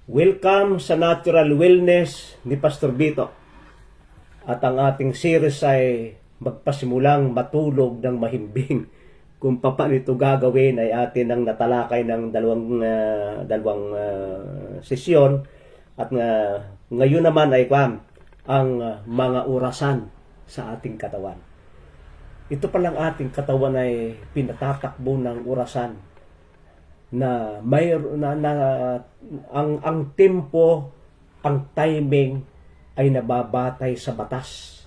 Welcome sa Natural Wellness ni Pastor Vito. At ang ating series ay magpasimulang matulog ng mahimbing. Kung paano ito gagawin ay atin ang natalakay ng dalawang sesyon. At ngayon naman ay ang mga orasan sa ating katawan. Ito palang ating katawan ay pinatatakbo ng orasan na ang tempo, ang timing ay nababatay sa batas.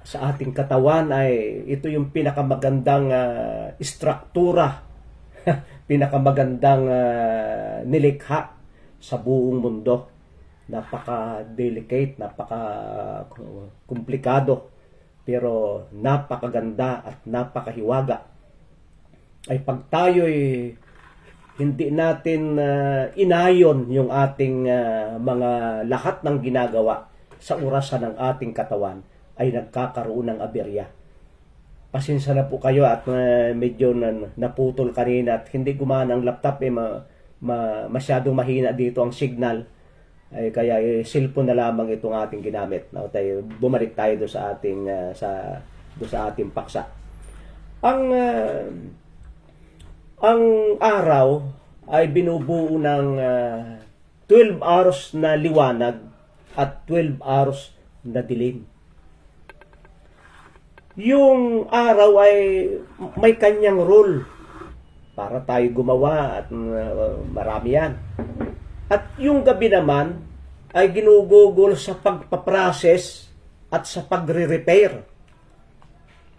Sa ating katawan ay ito yung pinakamagandang istruktura, pinakamagandang nilikha sa buong mundo. Napaka-delicate, napaka-komplikado, pero napakaganda at napakahiwaga. Ay pag tayo'y hindi natin inayon yung ating mga lahat ng ginagawa sa orasan ng ating katawan, ay nagkakaroon ng aberya. Pasensya na po kayo at medyo naputol kanina at hindi gumana ang laptop, masyadong mahina dito ang signal. Ay kaya cellphone na lamang itong ating ginamit. Now, bumalik tayo do sa ating ating paksa. Ang araw ay binubuo ng 12 hours na liwanag at 12 hours na dilim. Yung araw ay may kanyang role para tayo gumawa at marami yan. At yung gabi naman ay ginugugol sa pagpaprocess at sa pagre-repair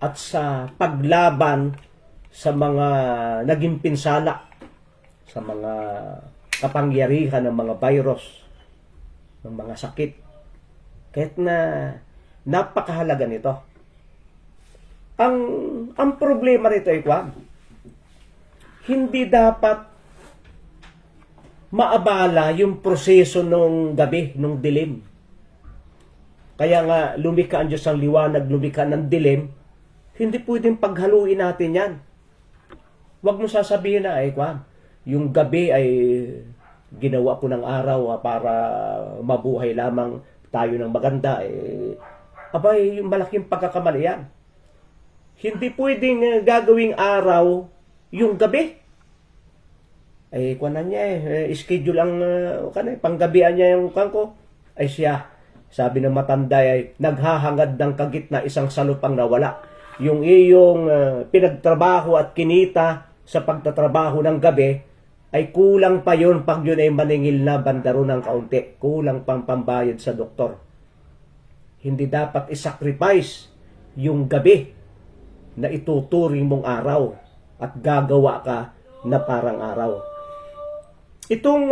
at sa paglaban sa mga naging pinsala, sa mga kapangyarihan ng mga virus, ng mga sakit. Kahit na napakahalaga nito. Ang problema nito ay hindi dapat maabala yung proseso nung gabi, nung dilim. Kaya nga, lumikha ang Diyos ang liwanag, lumikha ng dilim, hindi pwedeng paghaluin natin yan. Huwag mo sasabihin na, yung gabi ay ginawa ko ng araw para mabuhay lamang tayo ng maganda. Abay, malaking pagkakamali yan. Hindi pwedeng gagawing araw yung gabi. Schedule ang panggabian niya yung ko. Ay siya, sabi ng matanda ay naghahangad ng kagitna isang salupang nawala. Yung iyong pinagtrabaho at kinita sa pagtatrabaho ng gabi ay kulang pa yun pag yun ay maningil na bandaro ng kaunti. Kulang pang pambayad sa doktor. Hindi dapat isacrifice yung gabi na ituturing mong araw at gagawa ka na parang araw. Itong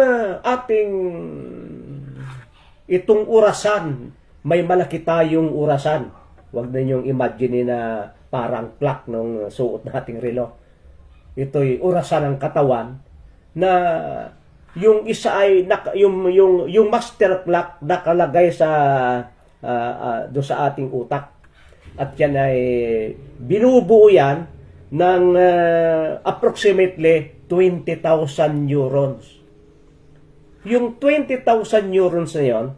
itong orasan, may malaki tayong orasan. Huwag na niyong imagine na parang clock nung suot nating relo. Ito'y orasan ng katawan na yung isa ay yung master clock nakalagay sa do sa ating utak. At yan ay binubuo yan ng approximately 20,000 neurons. Yung 20,000 neurons na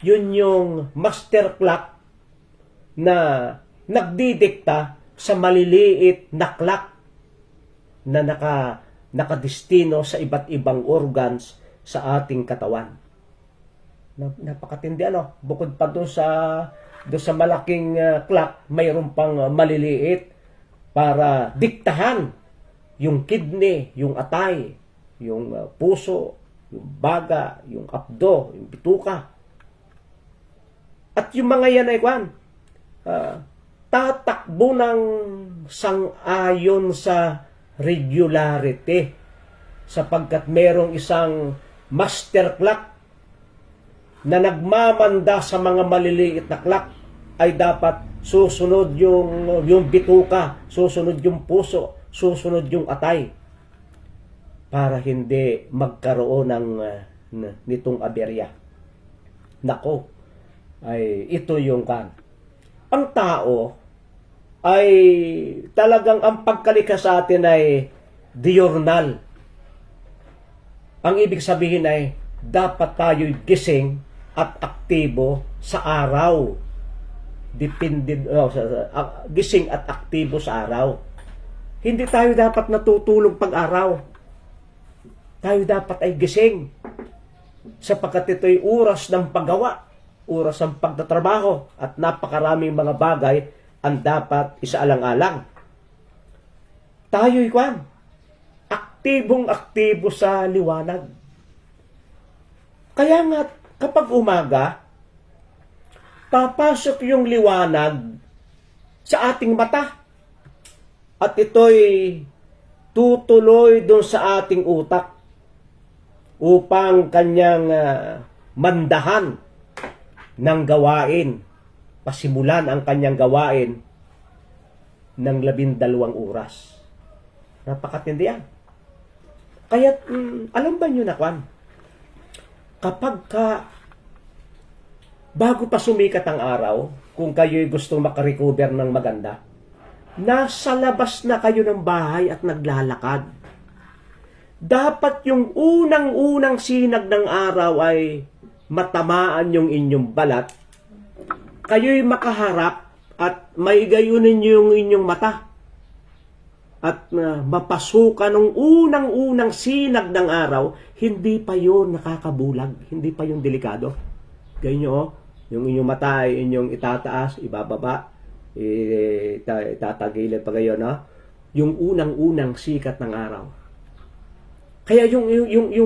yun yung master clock na nagdidikta sa maliliit na clock na nakadestino sa iba't ibang organs sa ating katawan. Napakatindi bukod pa doon sa malaking clock, mayroon pang maliliit para diktahan yung kidney, yung atay, yung puso, yung baga, yung abdo, yung bituka. At yung mga yan ay tatakbo ng sang-ayon sa regularity, sapagkat merong isang master clock na nagmamanda sa mga maliliit na clock. Ay dapat susunod yung bituka, susunod yung puso, susunod yung atay, para hindi magkaroon nitong aberya. Nako, ay ito yung ang tao ay talagang ang pagkalikha sa atin ay diurnal. Ang ibig sabihin ay dapat tayo'y gising at aktibo sa araw. Gising at aktibo sa araw. Hindi tayo dapat natutulog pag-araw. Tayo dapat ay gising. Sapagkat ito'y oras ng paggawa, oras ng pagtatrabaho, at napakaraming mga bagay ang dapat isaalang-alang. Tayo'y aktibong-aktibo sa liwanag. Kaya nga, kapag umaga, papasok yung liwanag sa ating mata. At ito'y tutuloy doon sa ating utak upang kanyang mandahan ng gawain. Pasimulan ang kanyang gawain ng 12 oras. Napakatindi yan. Kaya, alam ba nyo na, kapag bago pa sumikat ang araw, kung kayo'y gustong makarecover ng maganda, nasa labas na kayo ng bahay at naglalakad. Dapat yung unang-unang sinag ng araw ay matamaan yung inyong balat, kayo'y makaharap at maigayunin yung inyong mata at mapasukan ng unang-unang sinag ng araw, hindi pa yun nakakabulag, hindi pa yung delikado. Ganyan yung inyong mata ay inyong itataas, ibababa, itatagilid pa gayon, yung unang-unang sikat ng araw. Kaya yung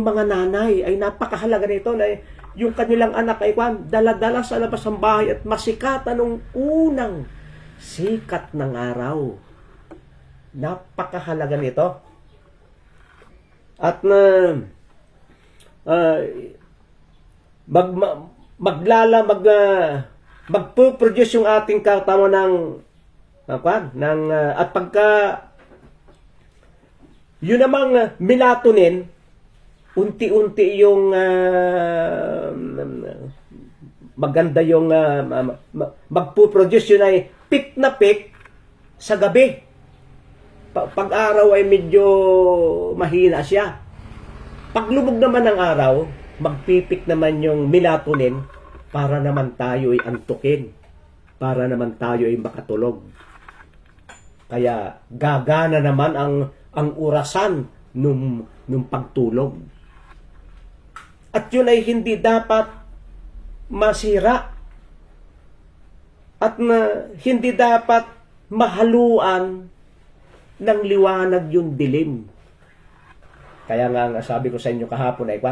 mga nanay ay napakahalaga nito na yung kanilang anak ay dala-dala sa labas ng bahay at masikatan ng unang sikat ng araw. Napakahalaga nito. At magpo-produce yung ating katawan at pagka yun namang melatonin, unti-unti yung maganda yung magpo-produce yun ay peak na peak sa gabi. Pag-araw ay medyo mahina siya. Paglubog naman ng araw, magpipik naman yung melatonin para naman tayo ay antukin, para naman tayo ay makatulog. Kaya gagana naman ang orasan nung pagtulog. At yun ay hindi dapat masira at hindi dapat mahaluan ng liwanag yung dilim. Kaya nga sabi ko sa inyo kahapon ay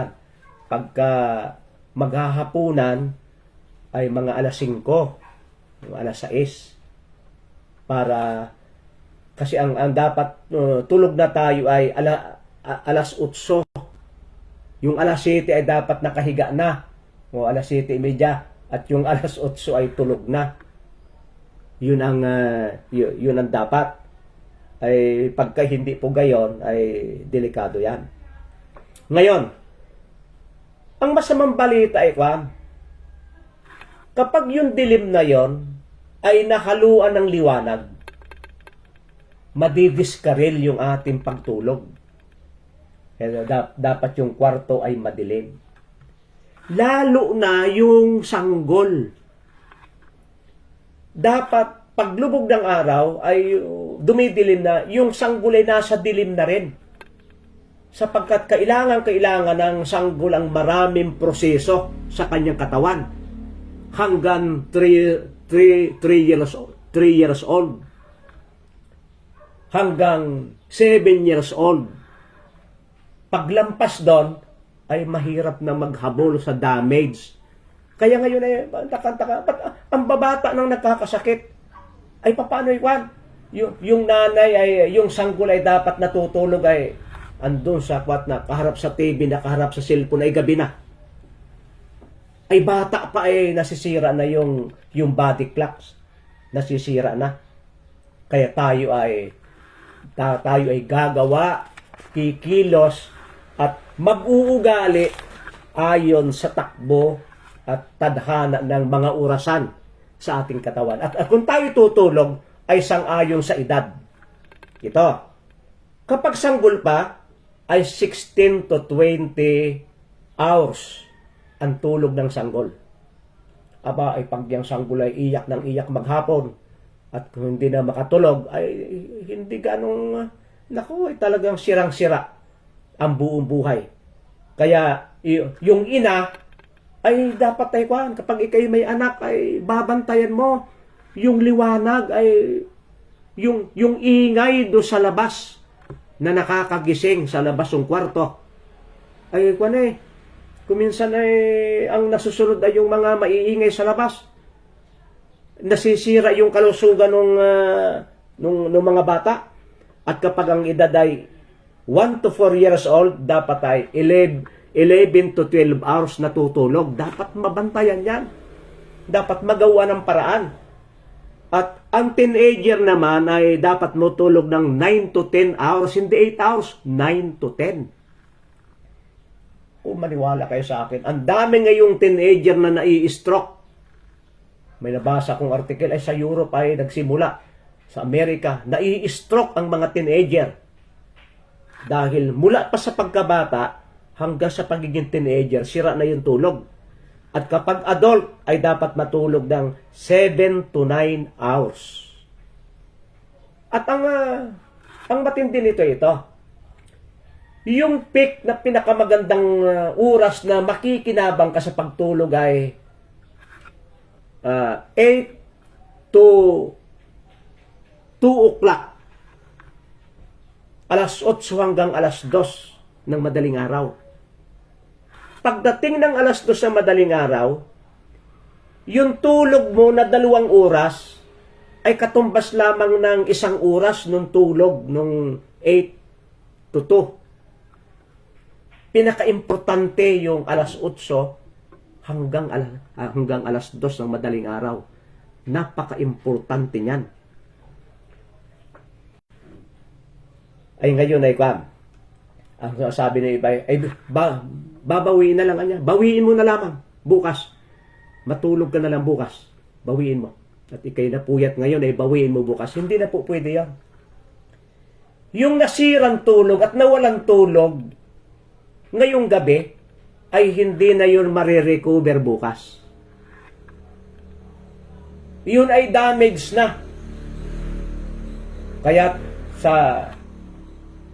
pagka maghahapunan ay mga alas 5, alas 6, para kasi ang dapat tulog na tayo ay alas 8. Yung alas 7 ay dapat nakahiga na, o alas 7:30, at yung alas 8 ay tulog na. Yun ang dapat. Ay pagka hindi po gayon ay delikado yan. Ngayon, ang masamang balita ay kapag yung dilim na yon ay nahaluan ng liwanag, madidiskaril yung ating pagtulog. Kaya dapat yung kwarto ay madilim. Lalo na yung sanggol. Dapat paglubog ng araw ay dumidilim na, yung sanggol ay nasa dilim na rin. Sapagkat kailangan ng sanggol ang maraming proseso sa kanyang katawan. Hanggang 3 years old. Hanggang 7 years old. Paglampas doon, ay mahirap na maghabol sa damage. Kaya ngayon ay ang babata nang nagkakasakit. Ay paano yung nanay ay yung sanggol ay dapat natutulog ay andun sa nakaharap sa TV, nakaharap sa cellphone ay gabi na. Ay bata pa ay nasisira na yung body clocks. Nasisira na. Kaya tayo ay gagawa, kikilos at mag-uugali ayon sa takbo at tadhana ng mga orasan sa ating katawan. At kung tayo tutulog, ay sang-ayon sa edad. Ito, kapag sanggol pa, ay 16 to 20 hours ang tulog ng sanggol. Aba, ay pag yung sanggol ay iyak ng iyak maghapon at kung hindi na makatulog, ay hindi ganong, naku, ay talagang sirang-sira ang buong buhay. Kaya, yung ina, ay dapat ay kapag ikay may anak, ay babantayan mo yung liwanag, ay yung ingay do sa labas na nakakagising sa labas ng kwarto. Ay, kuminsan ay ang nasusunod ay yung mga maiingay sa labas. Nasisira yung kalusugan ng mga bata. At kapag ang edad ay 1 to 4 years old, dapat ay 11 to 12 hours natutulog. Dapat mabantayan yan. Dapat magawa ng paraan. At ang teenager naman ay dapat matulog ng 9 to 10 hours, hindi 8 hours, 9 to 10. Kung maniwala kayo sa akin, ang dami ngayong teenager na nai-stroke. May nabasa kong article ay sa Europe ay nagsimula. Sa Amerika, nai-stroke ang mga teenager. Dahil mula pa sa pagkabata hanggang sa pagiging teenager, sira na yung tulog. At kapag adult, ay dapat matulog ng 7 to 9 hours. At ang matindi nito ito, yung peak na pinakamagandang oras na makikinabang ka sa pagtulog ay 8 to 2 o'clock. Alas 8 hanggang alas 2 ng madaling araw. Pagdating ng alas 2 ng madaling araw, yung tulog mo na 2 oras ay katumbas lamang ng 1 oras nung tulog nung 8 to 2. Pinaka-importante yung alas 8 hanggang alas 2 ng madaling araw. Napaka-importante niyan. Ay ngayon ay ang sabi ng iba ay babawiin na lang niya. Bawiin mo na lamang bukas. Matulog ka na lang bukas. Bawiin mo. At ikay napuyat ngayon ay bawiin mo bukas. Hindi na po pwede yan. Yung nasirang tulog at nawalang tulog ngayong gabi ay hindi na yun marirecover bukas. Yun ay damage na. Kaya sa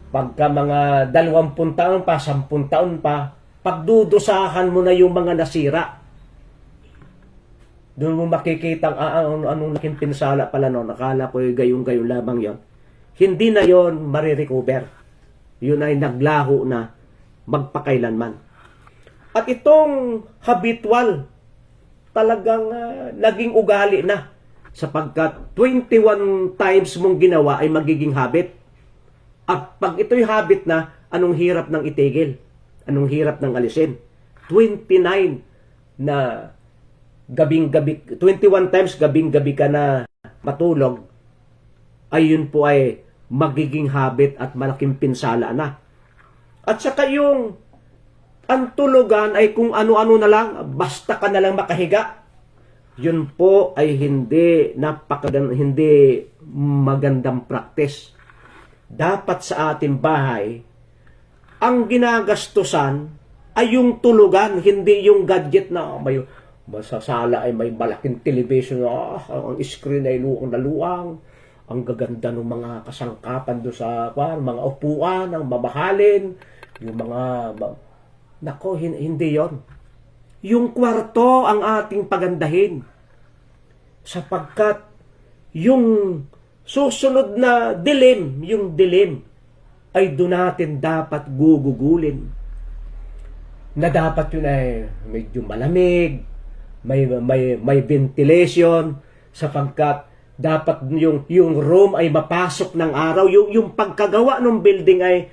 pagka mga 20 taon pa, 10 taon pa, pagdudusahan mo na yung mga nasira. Doon mo makikita anong laking pinsala pala no. Nakala ko yung gayong-gayon lamang yon. Hindi na yon marirecover. Yun ay naglaho na magpakailanman. At itong habitual, talagang naging ugali na. Sapagkat 21 times mong ginawa ay magiging habit. At pag ito'y habit na, anong hirap ng itigil? Anong hirap ng alisin? 29 na gabing-gabi, 21 times gabing-gabi ka na matulog, ayun po ay magiging habit at malaking pinsala na. At saka yung ang tulugan ay kung ano-ano na lang, basta ka na lang makahiga. Yun po ay hindi magandang practice. Dapat sa ating bahay, ang ginagastusan ay yung tulugan, hindi yung gadget na sa sala ay may malaking television, ang screen ay luang na luang, ang gaganda ng mga kasangkapan do sa mga upuan, ang mamahalin, yung mga nako, hindi yon. Yung kwarto ang ating pagandahin. Sapagkat yung susunod na dilim, yung dilim, ay doon natin dapat gugugulin. Na dapat yun ay medyo malamig, may ventilation, sapagkat dapat yung room ay mapasok ng araw. Yung pagkagawa ng building ay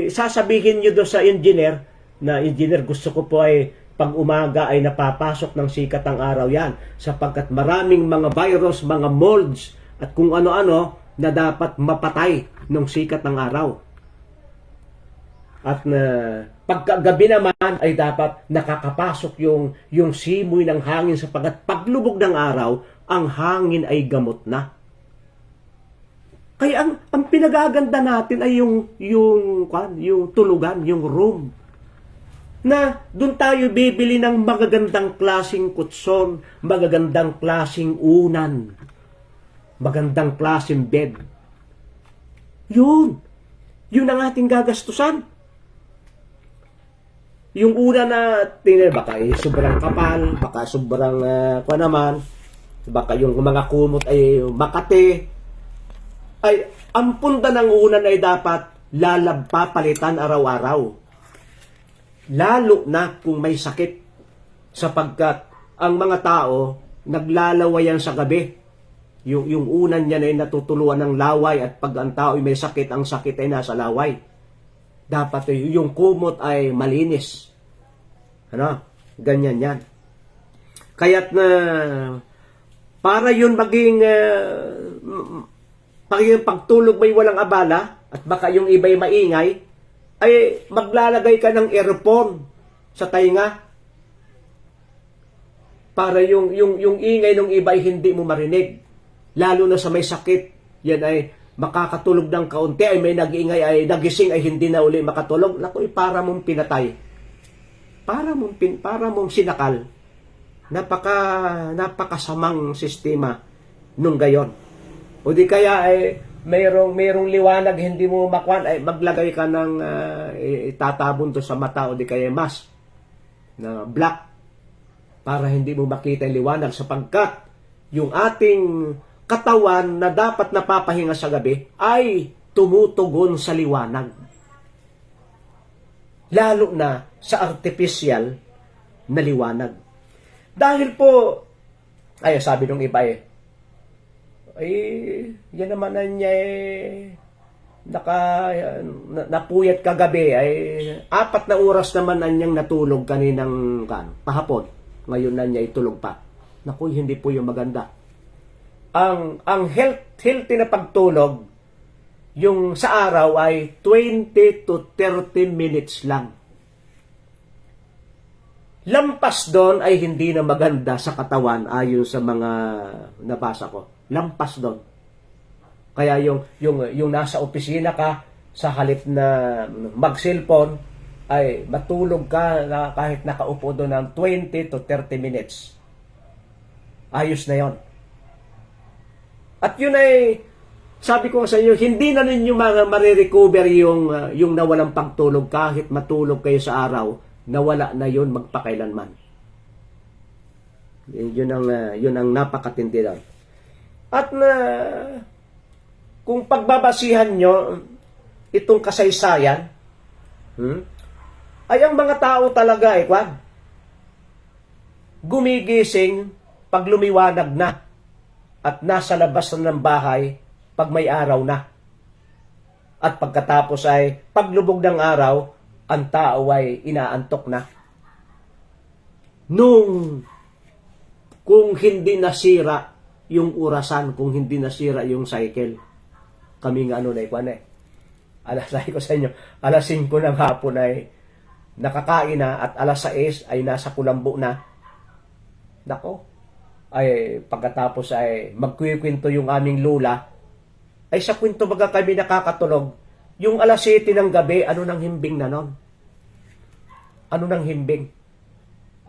sasabihin nyo doon sa engineer, na engineer, gusto ko po ay pag umaga ay napapasok ng sikat ang araw yan. Sapagkat maraming mga virus, mga molds, at kung ano-ano na dapat mapatay ng sikat ng araw. At pagkagabi naman ay dapat nakakapasok yung simoy ng hangin sapagkat paglubog ng araw, ang hangin ay gamot na. Kaya ang pinagaganda natin ay yung tulugan, yung room. na doon tayo bibili ng magagandang klaseng kutson, magagandang klaseng unan, magandang klaseng bed. Yun ang ating gagastusan. Yung una na, baka sobrang kapal, baka sobrang, baka yung mga kumot ay makate, ay ang punta ng unan ay dapat papalitan araw-araw. Lalo na kung may sakit, sapagkat ang mga tao naglalawayan sa gabi. Yung unan niya ay natutuluan ng laway, at pag ang tao ay may sakit, ang sakit ay nasa laway. Dapat yung kumot ay malinis. Ganyan yan. Kaya't na para yun maging pagtulog may walang abala, at baka yung iba'y maingay, ay maglalagay ka ng earphone sa tainga para yung ingay ng iba ay hindi mo marinig. Lalo na sa may sakit, yan ay makakatulog ng kaunti, ay may nag-ingay, ay nagising, ay hindi na uli makatulog. Naku, para mong pinatay. Para mong sinakal. Napakasamang sistema nung gayon. O di kaya ay mayroong liwanag, hindi mo makwan, ay maglagay ka ng itatabon to sa mata, o di kaya mask na black para hindi mo makita yung liwanag, sapagkat yung ating katawan na dapat napapahinga sa gabi ay tumutugon sa liwanag. Lalo na sa artificial na liwanag. Dahil po, ay sabi nung iba yan naman na niya napuyat kagabi, ay 4 na oras naman na niyang natulog kaninang pahapon. Ngayon na niya itulog pa. Naku, hindi po yung maganda. Ang healthy na pagtulog, yung sa araw ay 20 to 30 minutes lang. Lampas doon ay hindi na maganda sa katawan ayon sa mga nabasa ko. Lampas doon. Kaya yung nasa opisina ka, sa halip na mag-cellphone, ay matulog ka na kahit nakaupo doon ng 20 to 30 minutes. Ayos na yon. At yun ay, sabi ko sa inyo, hindi na ninyo marirecover yung nawalang pagtulog. Kahit matulog kayo sa araw, nawala na yun magpakailanman. Yun ang napakatindi doon. At kung pagbabasihan nyo itong kasaysayan, ay ang mga tao talaga gumigising pag lumiwanag na, at nasa labas ng bahay pag may araw na. At pagkatapos ay paglubog ng araw, ang tao ay inaantok na. Kung hindi nasira yung orasan, kung hindi nasira yung cycle, kami nga sabi ko sa inyo, alas 5 ng hapon ay nakakain na, at alas 6 ay nasa kulambo na. Nako, ay pagkatapos ay magkukwento yung aming lula, ay sa kwento baga kami nakakatulog. Yung alas 7 ng gabi, ano nang himbing na nun? Ano nang himbing?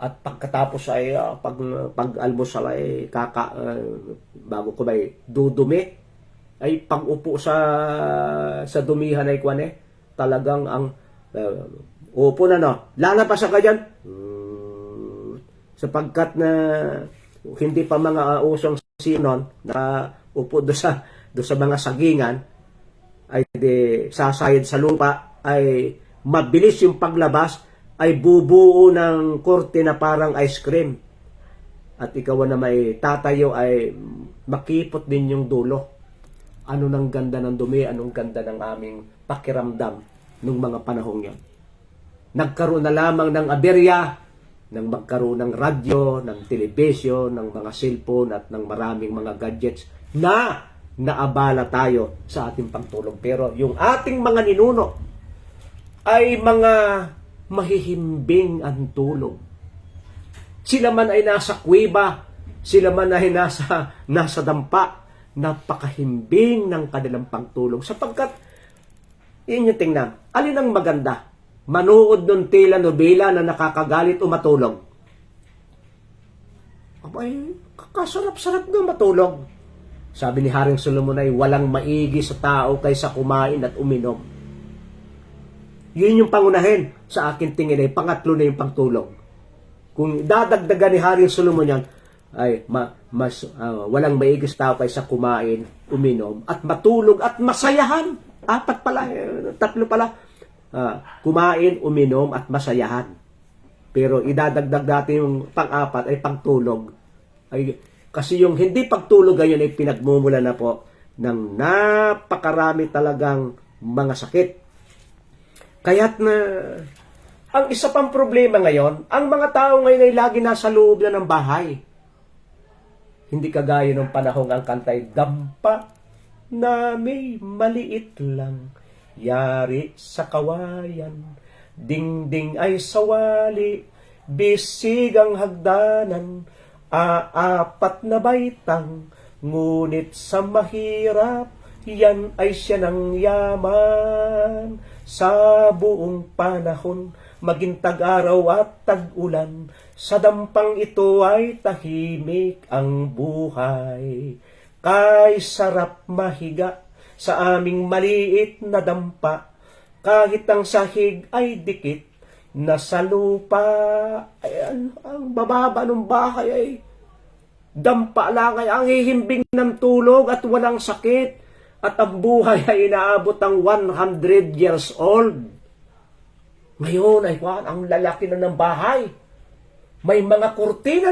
At pagkatapos ay pag-almusal ay bago ko may dudumi, ay pag-upo sa dumihan ay talagang ang upo na lalabas ka dyan. Sapagkat na hindi pa mga usong sinon na upo do sa mga sagingan, ay sasayad sa lupa, ay mabilis yung paglabas, ay bubuo ng korte na parang ice cream. At ikaw na may tatayo ay makipot din yung dulo. Ano nang ganda ng dumi, anong ganda ng aming pakiramdam nung mga panahong yon. Nagkaroon na lamang ng aberya, nang magkaroon ng radyo, ng telebisyon, ng mga cellphone, at ng maraming mga gadgets na naabala tayo sa ating pagtulog. Pero yung ating mga ninuno ay mga mahihimbing ang tulog. Sila man ay nasa kuweba, sila man ay nasa dampa, napakahimbing ng kanilang pagtulog. Sapagkat, yun yung tingnan, alin ang maganda? Manood ng tela-nobela na nakakagalit o matulog. Abay, kakasarap-sarap nga matulog. Sabi ni Haring Solomon ay walang maigi sa tao kaysa kumain at uminom. Yun yung pangunahin sa akin tingin ay pangatlo na yung pagtulog. Kung dadagdagan ni Haring Solomon yan, ay walang maigi sa tao kaysa kumain, uminom, at matulog at masayahan. Tatlo pala. Kumain, uminom, at masayahan. Pero idadagdag natin yung pang-apat ay pagtulog. Kasi yung hindi pagtulog ngayon ay pinagmumula na po ng napakarami talagang mga sakit. Kaya't na ang isa pang problema ngayon, ang mga tao ngayon ay lagi nasa loob na ng bahay. Hindi kagaya ng panahong ang kantay, dampa na may maliit lang, yari sa kawayan, dingding ay sawali, bisig ang hagdanan, aapat na baitang, ngunit sa mahirap, yan ay siya ng yaman. Sa buong panahon, maging tag-araw at tag-ulan, sa dampang ito ay tahimik ang buhay. Kay sarap mahiga sa aming maliit na dampa, kahit ang sahig ay dikit na sa lupa. Ayan, ang bababa ng bahay ay dampa lang ay ang hihimbing ng tulog at walang sakit. At ang buhay ay inaabot ang 100 years old. Ngayon ay ang lalaki na ng bahay. May mga kurtina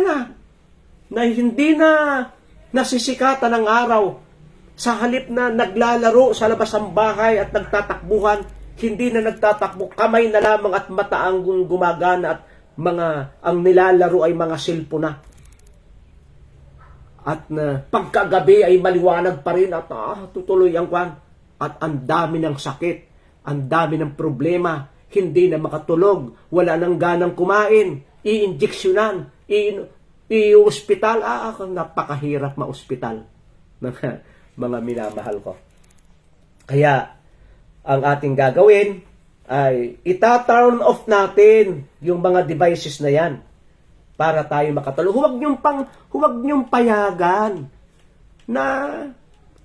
na hindi na nasisikatan ng araw. Sa halip na naglalaro sa labas ng bahay at nagtatakbuhan, hindi na nagtatakbo, kamay na lamang at mata ang gumagana at ang nilalaro ay mga silpo na. At pagkagabi ay maliwanag pa rin at tutuloy ang kwan. At ang dami ng sakit, ang dami ng problema, hindi na makatulog, wala nang ganang kumain, i-injeksyonan, i-hospital. Napakahirap ma-hospital, mga minamahal ko. Kaya, ang ating gagawin ay ita-turn off natin yung mga devices na yan para tayo makatulog. Huwag niyong payagan na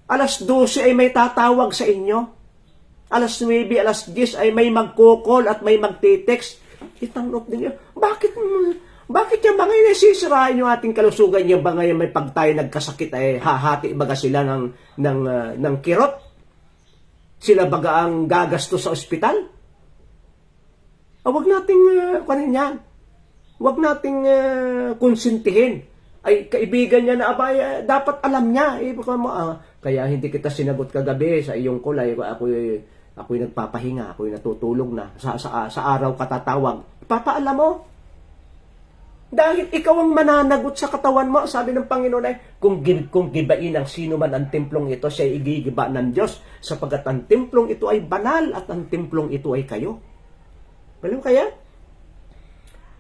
alas 12 ay may tatawag sa inyo. Alas 9, alas 10 ay may magkokol at may magte-text. I-turn off ninyo. Bakit yung mga nasisirain yung ating kalusugan? Yung ba ngayon may pag tayo nagkasakit ay hahati baga sila ng kirot? Sila baga ang gagasto sa ospital? Huwag nating kanin yan. Huwag nating konsintihin. Ay, kaibigan niya na abay, dapat alam niya. Kaya hindi kita sinagot kagabi sa iyong kulay. Ako'y nagpapahinga, ako'y natutulog na. Sa araw katatawag. Papaalam mo. Dahil ikaw ang mananagot sa katawan mo. Sabi ng Panginoon ay, kung gibain ang sino man ang templong ito, siya igigiba ng Diyos. Sapagat ang templong ito ay banal at ang templong ito ay kayo. Alam kaya?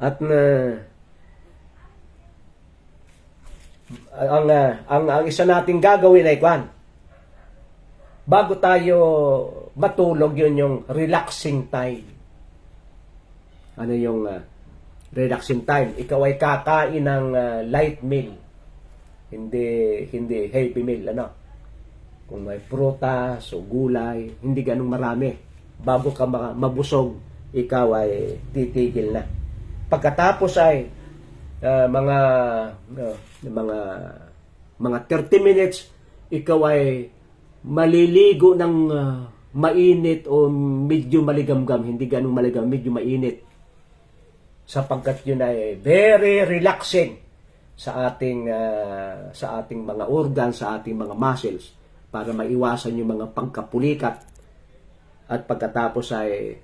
At ang isa nating gagawin ay kwan. Bago tayo matulog, yun yung relaxing time. Ano yung relaxing time? Ikaw ay kakain ng light meal. Hindi heavy meal, ano? Kung may prutas o gulay, hindi ganun marami. Bago ka mabusog, ikaw ay titigil na. Pagkatapos ay mga 30 minutes, ikaw ay maliligo ng mainit o medyo maligamgam, hindi ganun maligam, medyo mainit. Sapagkat yun ay very relaxing sa ating mga organs, sa ating mga muscles, para maiwasan yung mga pagkapulikat. At pagkatapos ay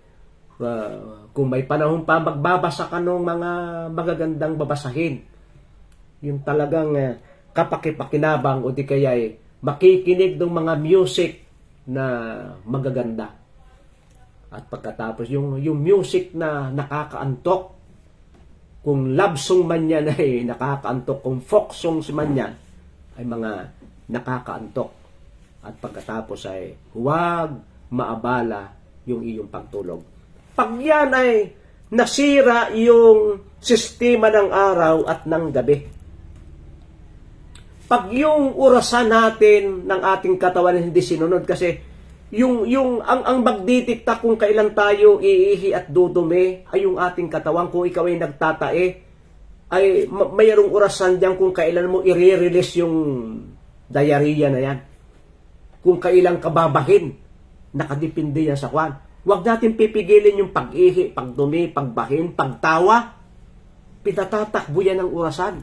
kung may panahon pa, magbabasa ka ng mga magagandang babasahin. Yung talagang kapakipakinabang o di kaya makikinig ng mga music na magaganda. At pagkatapos, yung music na nakakaantok, kung love song man yan ay nakakaantok, kung folk songs man yan ay mga nakakaantok. At pagkatapos ay huwag maabala yung iyong pagtulog. Pag yan ay nasira yung sistema ng araw at ng gabi. Pag yung orasan natin ng ating katawan hindi sinunod, kasi ang magdidikta kung kailan tayo iihi at dudumi ay yung ating katawan. Kung ikaw ay nagtatae, ay mayroong orasan diyan kung kailan mo i-release yung diarrhea na yan. Kung kailan kababahin, nakadepende yan sa kwan. Huwag natin pipigilin yung pag-ihi, pagdumi, pagbahin, pagtawa. Pinatatakbo yan ng orasan.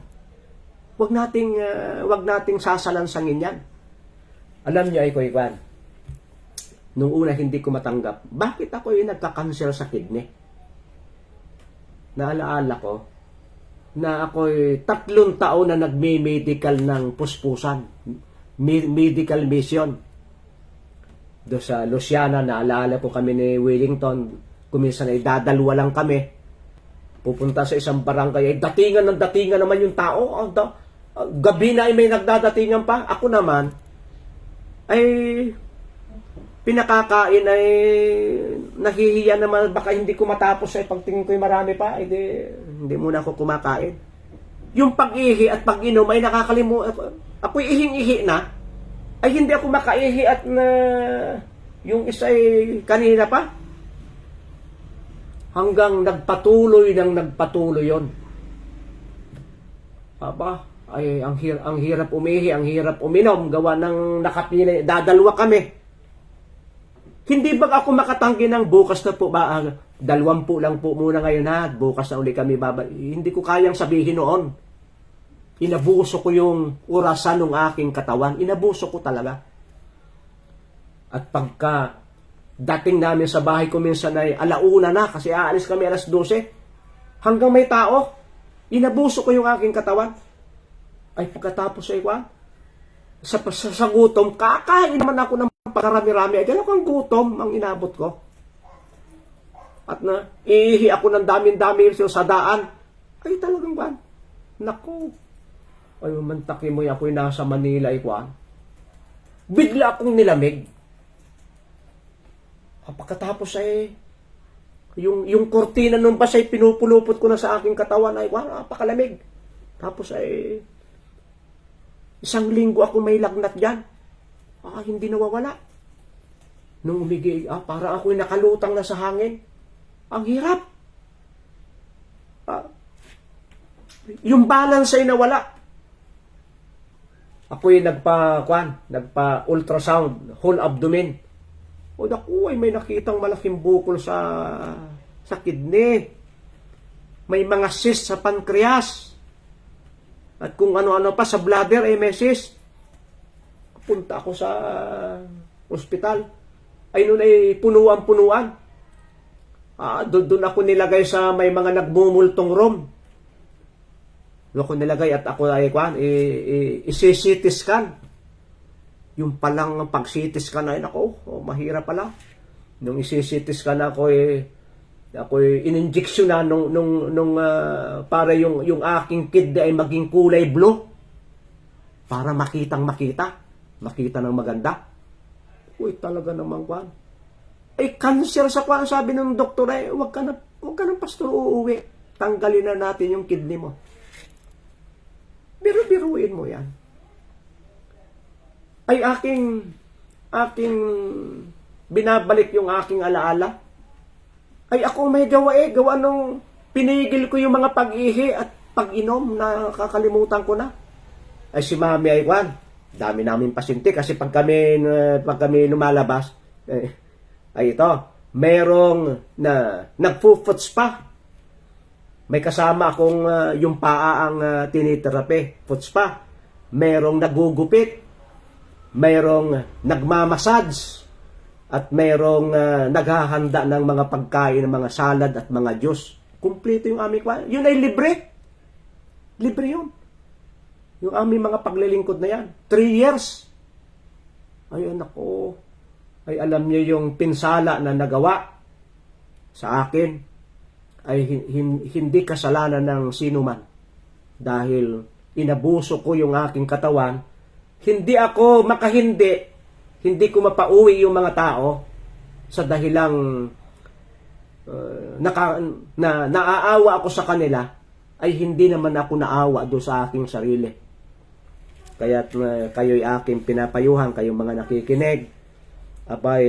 Huwag nating sasalansangin yan. Alam niyo ay Kwan, nung una hindi ko matanggap, bakit ako yung nagka-cancer sa kidney? Naalaala ko na ako'y 3 taon na nagme-medical ng puspusan. Medical mission. Do sa Luciana, naalala ko kami ni Wellington, kuminsan ay dadalwa lang kami. Pupunta sa isang barangay, ay datingan naman yung tao. Gabi na ay may nagdadatingan pa. Ako naman, ay pinakakain ay nahihiya naman, baka hindi ko matapos ay pagtingin ko'y marami pa, hindi muna ako kumakain. Yung pag-ihi at pag-inom ay nakakalimutan. Ako'y ihing-ihi na, ay hindi ako makaihi at yung isa ay kanina pa. Hanggang nagpatuloy yon. Aba, ay ang hirap umihi, ang hirap uminom, gawa ng nakapili, dadalwa kami. Hindi ba ako makatanggi ng bukas na po ba, 20 lang po muna ngayon ha, bukas na uli kami hindi ko kayang sabihin noon. Inabuso ko yung orasan ng aking katawan. Inabuso ko talaga. At pagka dating namin sa bahay ko minsan ay 1:00 na kasi aalis kami 12:00. Hanggang may tao, inabuso ko yung aking katawan. Ay pagkatapos ay sa gutom, kakain naman ako ng pagkarami-rami. Ay dalawang gutom ang inabot ko. At iihi ako ng dami-dami sa daan. Ay talagang naku. Ay mantakin mo ako'y nasa Manila ay bigla akong nilamig. Pagkatapos ay yung kortina nung bas ay pinupulupot ko na sa aking katawan ay napakalamig. Tapos ay 1 linggo ako may lagnat dyan. Hindi nawawala. Nung umigi, para ako'y nakalutang na sa hangin. Ang hirap. Yung balance ay nawala. Ako'y nagpa-ultrasound, whole abdomen. O naku, ay may nakitang malaking bukol sa kidney. May mga cyst sa pancreas. At kung ano-ano pa sa bladder, ay may cyst. Punta ako sa ospital. Ay noon ay punuan-punuan. Doon ako nilagay sa may mga nagmumultong room. Doon ako nilagay at ako ay isi-CT scan. Yung palang pag-CT scan ay mahirap pala. Nung isi-CT scan ako in-injection na para yung aking kidney ay maging kulay blue. Para makita ng maganda. Uy, talaga naman ay cancer sa sabi ng doktor ay wag ka ng pastor uuwi. Tanggalin na natin yung kidney mo. Biruin mo yan. Ay aking binabalik yung aking alaala. Ay ako may gawa nung pinigil ko yung mga pag-ihi at pag-inom na kakalimutan ko na. Ay si mami ay dami namin pasyente kasi pag kami lumalabas, ay ito, merong nagpo-foots pa. May kasama akong yung paa ang tiniterapi, foots pa. Merong nagugupit, merong nagmamassage, at merong naghahanda ng mga pagkain, ng mga salad at mga juice. Kumpleto yung aming yun ay libre. Libre yun. Yung aming mga paglilingkod na yan. 3 years. Ay, anak ko. Ay, alam niyo yung pinsala na nagawa sa akin ay hindi kasalanan ng sino man. Dahil inabuso ko yung aking katawan, hindi ako hindi ko mapauwi yung mga tao sa dahilang naaawa ako sa kanila, ay hindi naman ako naawa do sa aking sarili. Kaya't kayo'y aking pinapayuhan, kayong mga nakikinig, abay,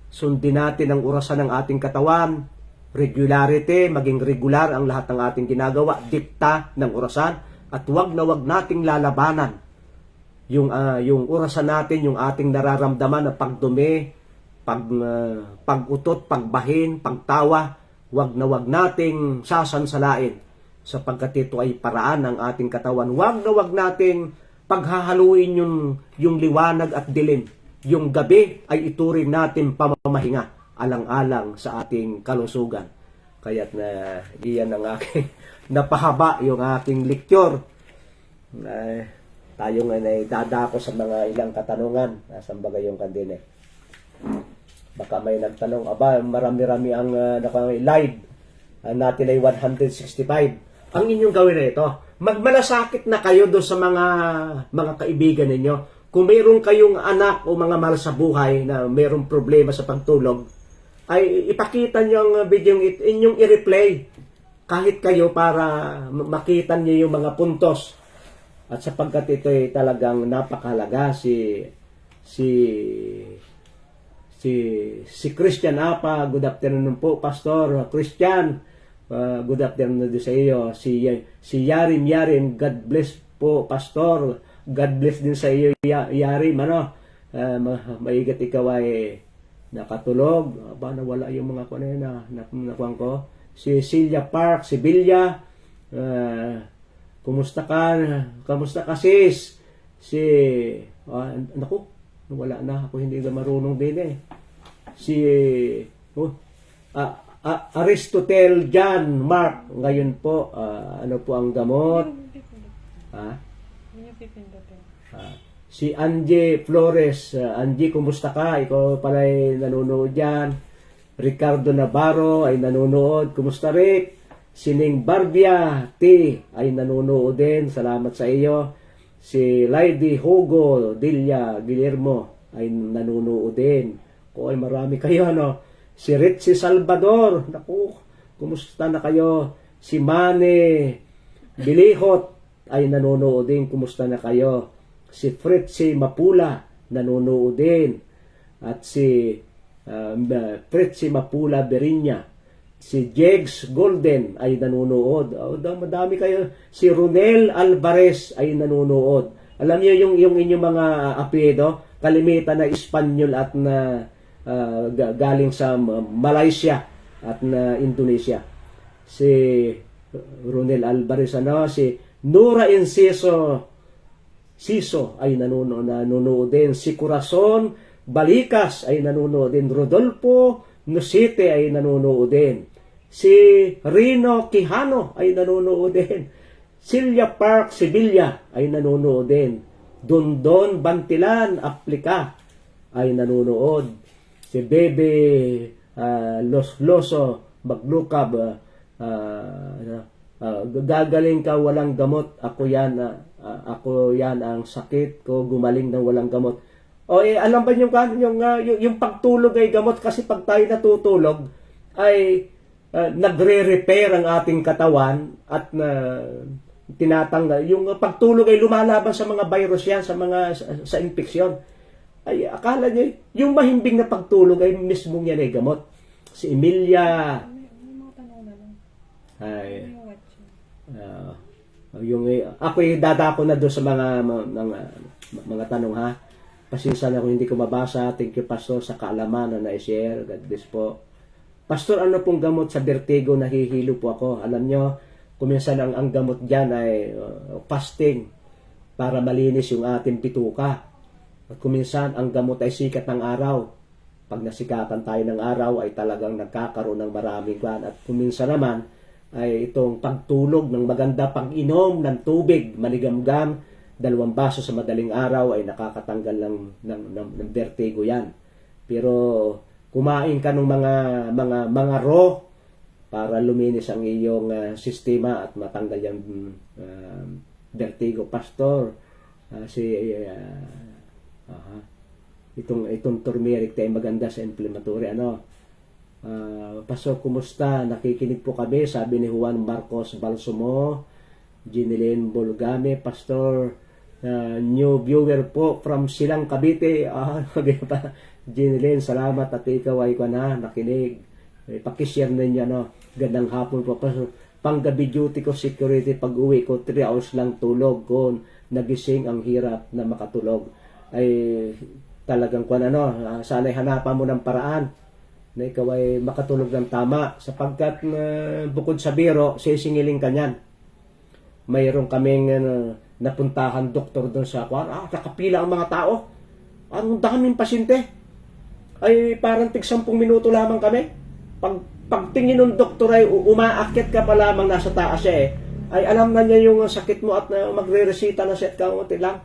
sundin natin ang orasan ng ating katawan, regularity, maging regular ang lahat ng ating ginagawa, dikta ng orasan, at wag na wag nating lalabanan yung orasan natin, yung ating nararamdaman na pagdumi, pag-utot, pagbahin, pagtawa, wag na wag nating sasansalain sapagkat ito ay paraan ng ating katawan. Wag na wag nating paghahaluin yung liwanag at dilim. Yung gabi ay ituring natin pamamahinga, alang-alang sa ating kalusugan. Kaya't na iyan ang aking napahaba yung aking lecture. Tayo nga na dadako sa mga ilang katanungan. Nasaan ba yung kandine? Baka may nagtanong, aba, marami-rami ang live natin ay 165. Ang inyong gawin na ito, magmalasakit na kayo doon sa mga kaibigan ninyo. Kung mayroon kayong anak o mga mahal sa buhay na mayroong problema sa pagtulog, ay ipakita nyo ang video inyong i-replay kahit kayo para makita nyo yung mga puntos. At sapagkat ito ay talagang napakahalaga si Christian Apa, good afternoon po, Pastor Christian. Good afternoon din sa iyo. Si Yarim, God bless po, Pastor. God bless din sa iyo, Yarim. Maigat ikaw ay nakatulog. Aba, nawala yung mga nakuha ko. Si Celia Park, si Bilya. Kumusta ka, sis? Naku, wala na. Ako hindi na marunong din eh. Aristotle John Mark, ngayon po, ano po ang gamot? Si Angie Flores, Angie, kumusta ka? Ikaw pala ay nanonood dyan. Ricardo Navarro ay nanonood. Kumusta, Rick? Sining Barbia T ay nanonood din. Salamat sa iyo. Si Lady Hugo Dilla Guillermo ay nanonood din. Ay marami kayo, ano? Si Ritzy Salvador, naku, kumusta na kayo? Si Mane Bilihot ay nanonood din, kumusta na kayo? Si Fritzy Mapula, nanonood din. At si Fritzy Mapula Berinya. Si Jegs Golden ay nanonood. Madami kayo. Si Ronel Alvarez ay nanonood. Alam niyo yung inyong mga apelyido, kalimitan na Espanyol at na galing sa Malaysia at na Indonesia. Si Ronel Alvarez, si Nora Enciso Siso ay nanonood din. Si Corazon Balikas ay nanonood din. Rodolfo Nosite ay nanonood din. Si Rino Quijano ay nanonood din. Celia Park Sevilla ay nanonood din. Dondon Bantilan Aplika ay nanonood. Si Bebe Loso Maglukab, gagaling ka walang gamot. Ako yan ang sakit ko, gumaling ng walang gamot. Alam ba yung pagtulog ay gamot, kasi pag tayo natutulog ay nagre-repair ang ating katawan at tinatanggal. Yung pagtulog ay lumalaban sa mga virus yan, sa infeksyon. Ay akala niyo yung mahimbing na pagtulog ay mismong yan ay gamot. Si Emilia ay ako dadako na doon sa mga tanong, ha. Pasensya na kung hindi ko mabasa. Thank you, Pastor, sa kaalaman na na-share. God bless po. Pastor, ano pong gamot sa vertigo? Nahihilo po ako. Alam nyo, kuminsan ang gamot dyan ay fasting para malinis yung ating pituka. At kuminsan ang gamot ay sikat ng araw. Pag nasikatan tayo ng araw ay talagang nagkakaroon ng maraming kwan. At kuminsan naman ay itong pagtulog ng maganda, pag-inom ng tubig, maligamgam, 2 baso sa madaling araw ay nakakatanggal ng vertigo yan. Pero kumain ka ng mga raw para luminis ang iyong sistema at matanggal yung vertigo. Pastor, itong turmeric tayo maganda sa inflammatory, Pastor, kumusta? Nakikinig po kami, sabi ni Juan Marcos Balsomo. Ginilene Bolgame, Pastor, new viewer po from Silang Cavite. Ginilene, salamat at ikaw ay nakinig. Pakishare ninyo, gandang hapon po, Pastor. Panggabi duty ko, security, pag uwi ko 3 hours lang tulog ko, nagising, ang hirap na makatulog. Ay talagang sana'y hanapan mo ng paraan na ikaw ay makatulog ng tama, sapagkat bukod sa biro, sisingiling ka niyan. Mayroon kaming napuntahan doktor doon sa nakapila ang mga tao. Ang daming pasyente. Ay parang 10 minuto lamang kami. Pagtingin ng doktor ay umaakyat ka pa lamang, nasa taas siya ay alam na niya yung sakit mo at magre-resita na siya at kaunti lang.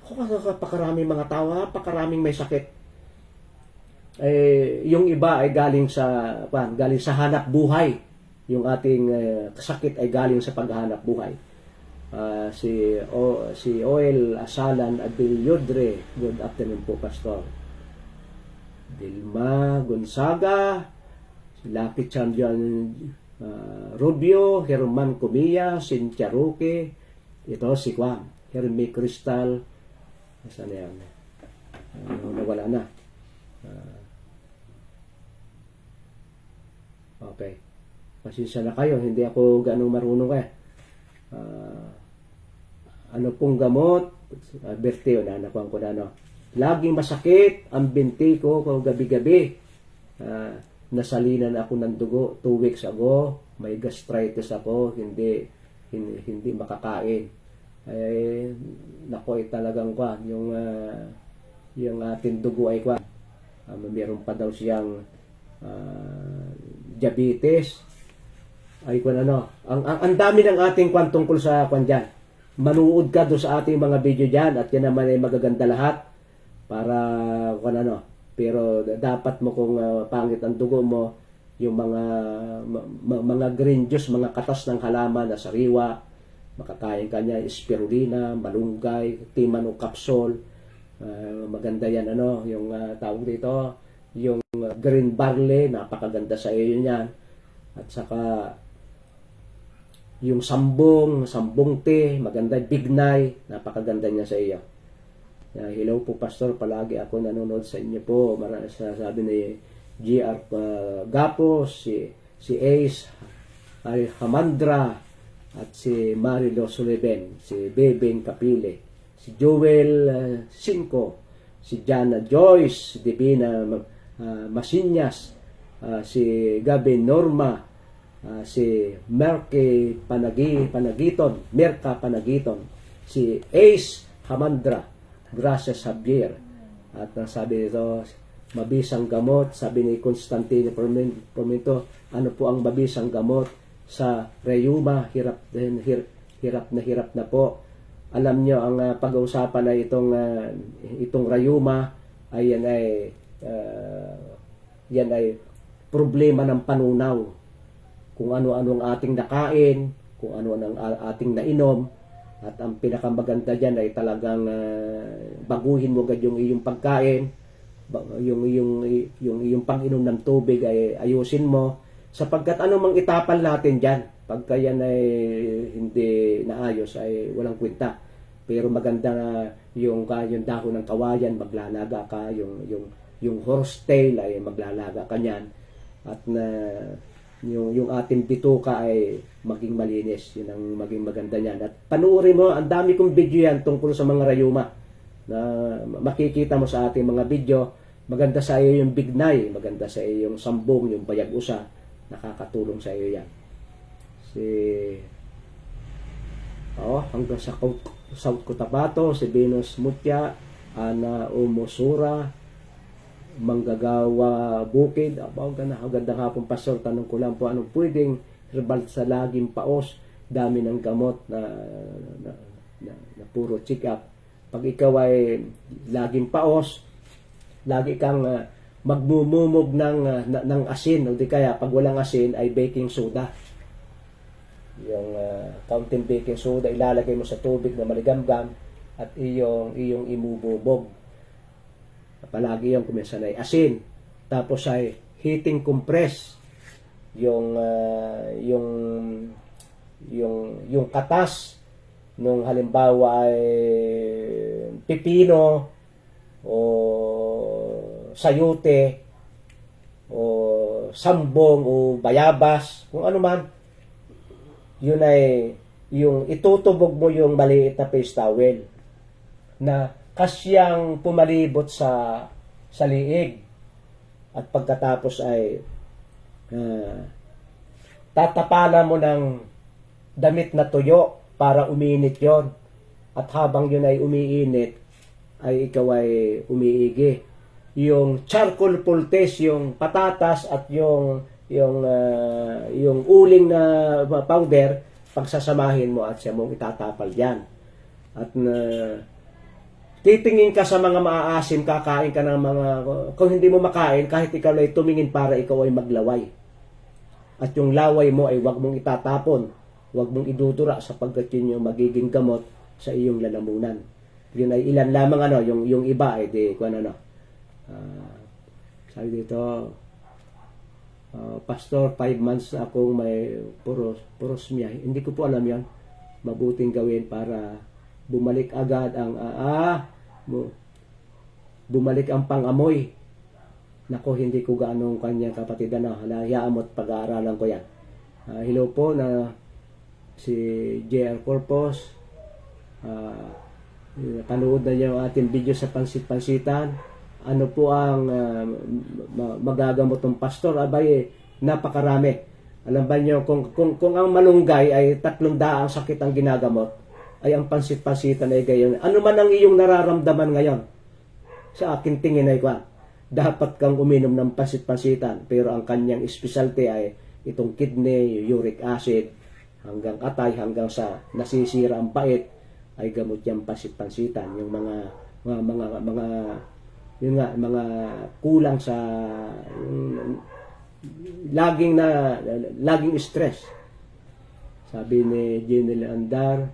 Napakaraming mga tao, napakaraming may sakit. Yung iba ay galing sa hanap buhay. Yung ating sakit ay galing sa paghahanap buhay. Si Oel Asalan Abiliodre, good afternoon po, Pastor. Dilma Gonzaga, si Lucky Champion Rubio, Herman Comilla, Cynthia Roque, ito si Juan, Hermie Crystal, saan na yan? Nawala na. Okay. Pasensya na kayo, hindi ako ganong marunong ano pong gamot? Berteo na, nakuha ko na, laging masakit ang binti ko gabi-gabi. Nasalinan ako ng dugo 2 weeks ago. May gastritis ako, hindi makakain. Talagang yung ating dugo ay mayroon pa daw siyang diabetes. Ang dami ng ating tungkol sa dyan. Manuod ka doon sa ating mga video dyan at yan naman ay magaganda lahat para pero dapat mo kung pangit ang dugo mo, yung mga green juice, mga katas ng halaman na sariwa, makakain ka niya, spirulina, malunggay, timano capsule, maganda yan, yung tawag dito, yung green barley, napakaganda sa iyo yan, at saka yung sambong tea, maganda, bignay, napakaganda niya sa iyo. Hello po, Pastor, palagi ako nanonood sa inyo po. Sabi ni GR Gapos, si Ace Hamandra, at si Marilo Sullivan, si Bebeng Kapile, si Joel Cinco, si Jana Joyce, si Divina Masinyas, si Gabi Norma, si Merka Panagiton, si Ace Hamandra, Gracias Javier. At sabi nito, mabisang gamot. Sabi ni Constantino Prominto, ano po ang mabisang gamot sa rheuma? Hirap na po. Alam nyo, ang pag-uusapan ay itong rheuma ay yan ay problema ng panunaw. Kung ano-ano ang ating nakain, kung ano-ano ang ating nainom. At ang pinakamaganda dyan ay talagang baguhin mo agad yung iyong pagkain, yung iyong pag-inom ng tubig ay ayusin mo, sapagkat anumang itapal natin dyan, pagka yan ay hindi naayos ay walang kwenta. Pero maganda na yung dahon ng kawayan, maglalaga ka, yung horsetail ay maglalaga ka niyan, at yung ating bituka ay maging malinis. Yun ang maging maganda niyan. At panuorin mo, ang dami kong video yan tungkol sa mga rayuma na makikita mo sa ating mga video. Maganda sa iyo yung bignay, maganda sa iyo yung sambong, yung bayag-usa, nakakatulong sa iyo yan. Hanggang sa South Cotabato, si Venus Mutya, Ana Umosura, Manggagawa Bukid. Gandang hapon, Pastor. Tanong ko lang po, anong pwedeng herbal sa laging paos? Dami ng gamot na puro check up. Pag ikaw ay laging paos, lagi kang magmumumog ng asin, o di kaya pag walang asin ay baking soda. Yung fountain baking soda, ilalagay mo sa tubig na maligamgam at iyong imububog. Palagi yung kuminsan ay asin, tapos ay heating compress, yung yung katas nung halimbawa ay pipino o sayote o sambong o bayabas, kung ano man, yun ay yung itutubog mo yung maliit na face towel na kasyang pumalibot sa liig, at pagkatapos ay tatapalan mo ng damit na tuyo para umiinit yon, at habang yun ay umiinit ay ikaw ay umiigi. Yung charcoal pultes, yung patatas at yung uling na powder, pagsasamahin mo at siya mong itatapal yan. At titingin ka sa mga maaasim, kakain ka ng mga, kung hindi mo makain, kahit ikaw ay tumingin para ikaw ay maglaway. At yung laway mo ay wag mong itatapon, wag mong idudura, sapagkat yun yung magiging gamot sa iyong lalamunan. Yun ay ilan lamang yung iba ay di kung sabi dito, Pastor, 5 months akong may porosmia. Hindi ko po alam yan. Mabuting gawin para bumalik agad ang bumalik ang pangamoy. Nako, hindi ko gaano kanyang kapatid hayaan mo at pag-aaralan ko yan. Hello po na si JR Corpus. Panood na niyo ang ating video sa Pansit-Pansitan. Ano po ang magagamot ng pastor? Abay, napakarami. Alam ba niyo, kung ang malunggay ay 300 sakit ang ginagamot, ay ang Pansit-Pansitan ay gayon. Ano man ang iyong nararamdaman ngayon, sa akin tingin ay dapat kang uminom ng Pansit-Pansitan. Pero ang kanyang specialty ay itong kidney, uric acid, hanggang atay, hanggang sa nasisira ang bait, ay gamot yung Pansit-Pansitan. Yung mga kulang sa laging stress. Sabi ni Jenny Andar,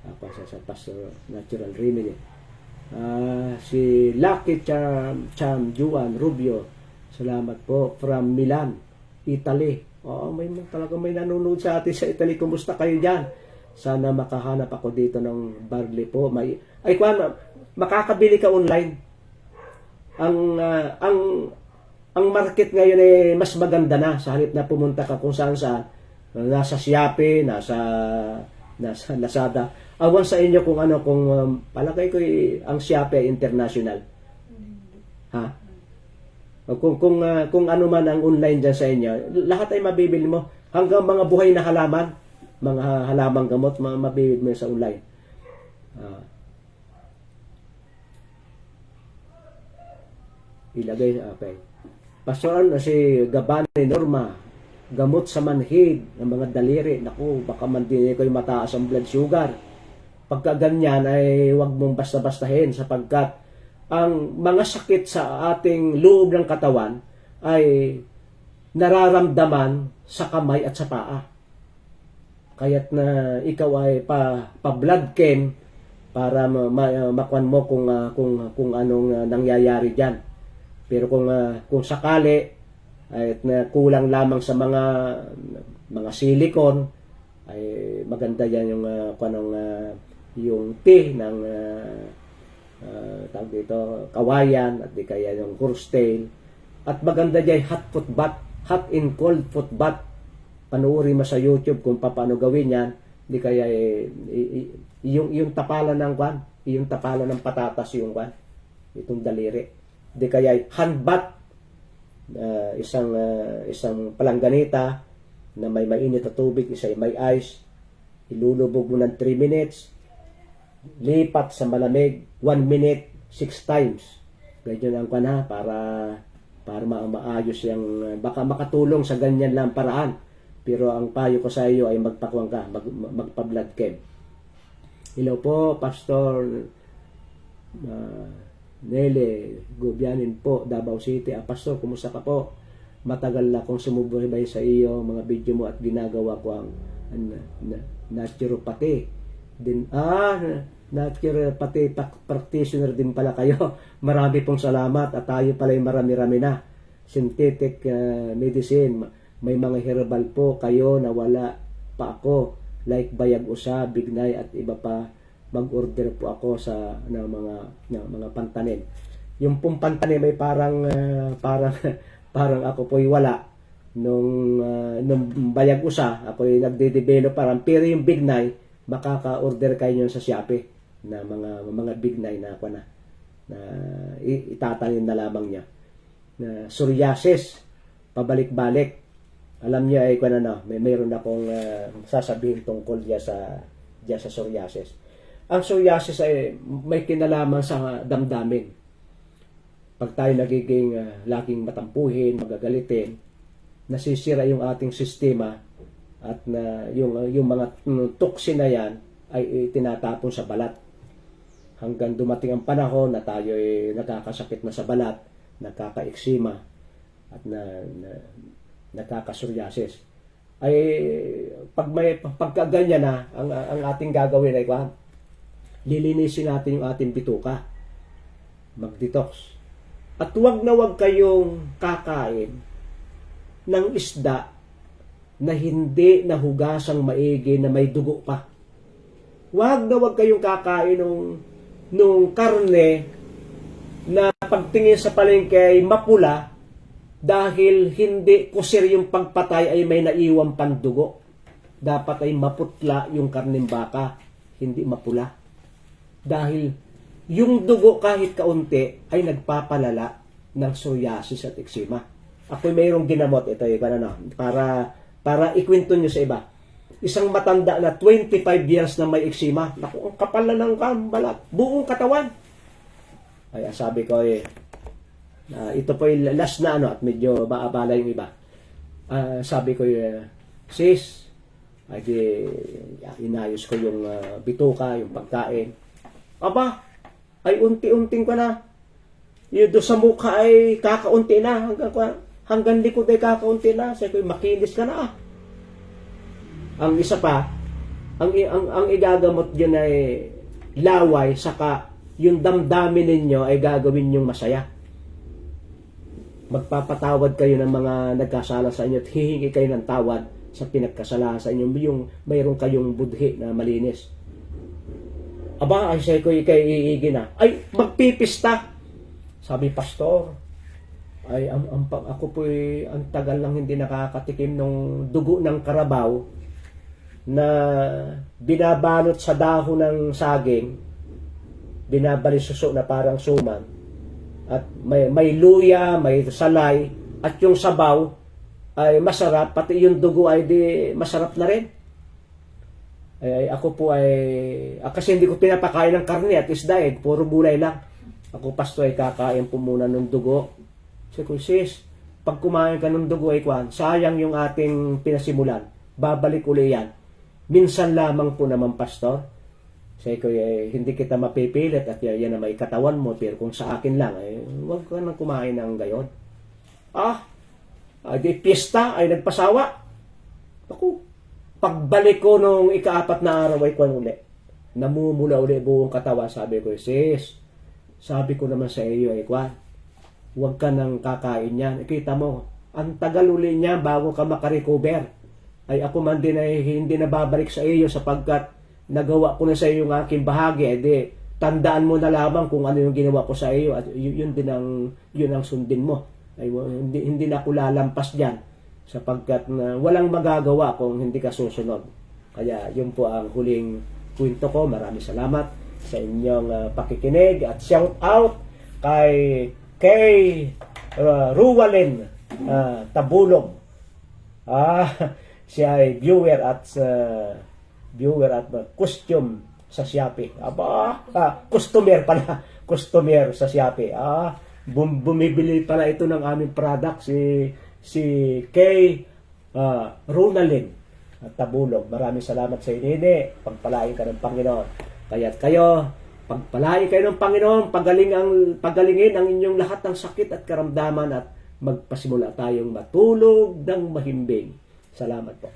sa Pastor Natural Remedy. Si Lucky Cham Juan Rubio, salamat po, from Milan, Italy. Talaga may nanonood sa atin sa Italy. Kumusta kayo dyan? Sana makahanap ako dito ng barley po. Makakabili ka online. Ang market ngayon ay mas maganda na, sa halip na pumunta ka kung saan nasa Shopee, nasa Lazada. Awan sa inyo kung palagay ko ang Shopee ay international. Ha? Kung ano man ang online dyan sa inyo, lahat ay mabibili mo. Hanggang mga buhay na halaman, mga halamang gamot, mabibili mo sa online. Ilagay okay. Pastoran si Gabani Norma, gamot sa manhid ng mga daliri. Naku, baka mandini ko yung mataas ang blood sugar. Pagka ganyan ay huwag mong basta-bastahin, sapagkat ang mga sakit sa ating loob ng katawan ay nararamdaman sa kamay at sa paa. Kaya't na ikaw ay pa-blood chem para makuan mo kung anong nangyayari diyan. Pero kung sakali ay kulang lamang sa mga silicone, ay maganda yan yung tea ng tawag dito, kawayan, at di kaya yung horsetail. At maganda dyan hot foot bath, hot and cold foot bath. Panuuri mo sa YouTube kung paano gawin yan. Di kaya yung tapalan ng yung tapalan ng patatas yung itong daliri. Di kaya hand bath, isang palangganita na may mainit na tubig, isa may ice, ilulubog mo ng 3 minutes, lipat sa malamig 1 minute 6 times. Ganyan ang para maayos yung, baka makatulong sa ganyan lang paraan. Pero ang payo ko sa iyo ay magpakuwang ka, magpa-blood chem. Hello po, Pastor Nele Gobianin po, Davao City. Pastor, kumusta ka po? Matagal na akong sumubaybay sa iyo, mga video mo, at ginagawa ko ang naturopathy. Nature pati practitioner din pala kayo. Marami pong salamat at tayo pala yung marami-rami na. Synthetic medicine, may mga herbal po kayo na wala pa ako. Like bayag usa, bignay at iba pa. Mag-order po ako sa mga pantanin. Yung pong pantanin may parang ako po'y wala. Nung bayag usa, ako'y nagde-develop parang, pero yung bignay, makaka-order kayo yun sa Shopee na mga bignay na ako na itatanim na lamang niya. Na psoriasis, pabalik-balik. Alam niyo ay mayroon akong sasabihin tungkol diya sa psoriasis. Ang psoriasis ay may kinalaman sa damdamin. Pag tayo nagiging laging matampuhin, magagalitin, nasisira yung ating sistema at yung mga toxin na yan ay tinatapon sa balat. Hanggang dumating ang panahon na tayo ay nakakasakit na sa balat, nakaka-eksema at nakaka-psoriasis. Ay pagkaganyan na ang ating gagawin ay lilinisin natin yung ating bituka. Mag-detox. At wag kayong kakain ng isda na hindi nahugasang maigi na may dugo pa. Wag kayong kakain nung karne na pagtingin sa palengke ay mapula dahil hindi kusir yung pagpatay ay may naiwang pandugo. Dapat ay maputla yung karneng baka, hindi mapula. Dahil yung dugo kahit kaunti ay nagpapalala ng psoriasis at eczema. Ako mayroong ginamot, ito para ikwento nyo sa iba. Isang matanda na 25 years na may eczema. Naku, ang kapal na ng balat. Buong katawan. Ay, sabi ko ito po yung last na at medyo maabala yung iba. Sabi ko sis, inayos ko yung bituka, yung pagkain. Aba, ay unti-unting ko na. Yung do sa mukha ay kakaunti na. Hanggang likod ay kakaunti na. Sabi ko, makinis ka na. Ang isa pa, ang igagamot dyan ay laway, saka yung damdamin ninyo ay gagawin nyong masaya. Magpapatawad kayo ng mga nagkasala sa inyo at hihingi kayo ng tawad sa pinagkasala sa inyo. Yung mayroon kayong budhi na malinis. Aba, ay say ko ikay iigi na. Ay, magpipista. Sabi pastor, ay ako po ang tagal lang hindi nakakatikim ng dugo ng karabaw na binabalot sa dahon ng saging, binabalisuso na parang suman, at may luya, may salay, at yung sabaw ay masarap, pati yung dugo ay masarap na rin. Ay ako po kasi hindi ko pinapakain ng karne at isda, puro gulay lang. Ako pasto ay kakain po muna ng dugo. Sabi ko, sis, pag kumain ka ng dugo ay sayang yung ating pinasimulan. Babalik uli yan. Minsan lamang po naman, pastor. Sabi ko, hindi kita mapipilit at yan na may katawan mo, pero kung sa akin lang, huwag ka nang kumain ng gayon. Di pista ay nagpasawa. Ako, pagbalik ko nung ika-4 na araw ay uli. Namumula uli buong katawan. Sabi ko, sis, sabi ko naman sa iyo huwag ka nang kakain yan. Kita mo, ang tagal uli niya bago ka makarecover. Ay ako man din ay hindi nababalik sa iyo sapagkat nagawa ko na sa iyo yung aking bahagi. Tandaan mo na lamang kung ano yung ginawa ko sa iyo at yun ang sundin mo. Ay hindi na ako lalampas diyan sapagkat walang magagawa kung hindi ka susunod. Kaya yun po ang huling kwento ko. Maraming salamat sa inyong pakikinig at shout out kay Ruwalin Tabulog. Siya ay viewer at costume sa Shopee. Customer pala. Customer sa Shopee. Bumibili pala ito ng aming product si kay Ronalyn Tabulog. Maraming salamat sa inyo. Pagpalain ka ng Panginoon. Kaya't kayo, pagpalain kayo ng Panginoon, pagalingin ang inyong lahat ng sakit at karamdaman at magpasimula tayong matulog ng mahimbing. Salamat po.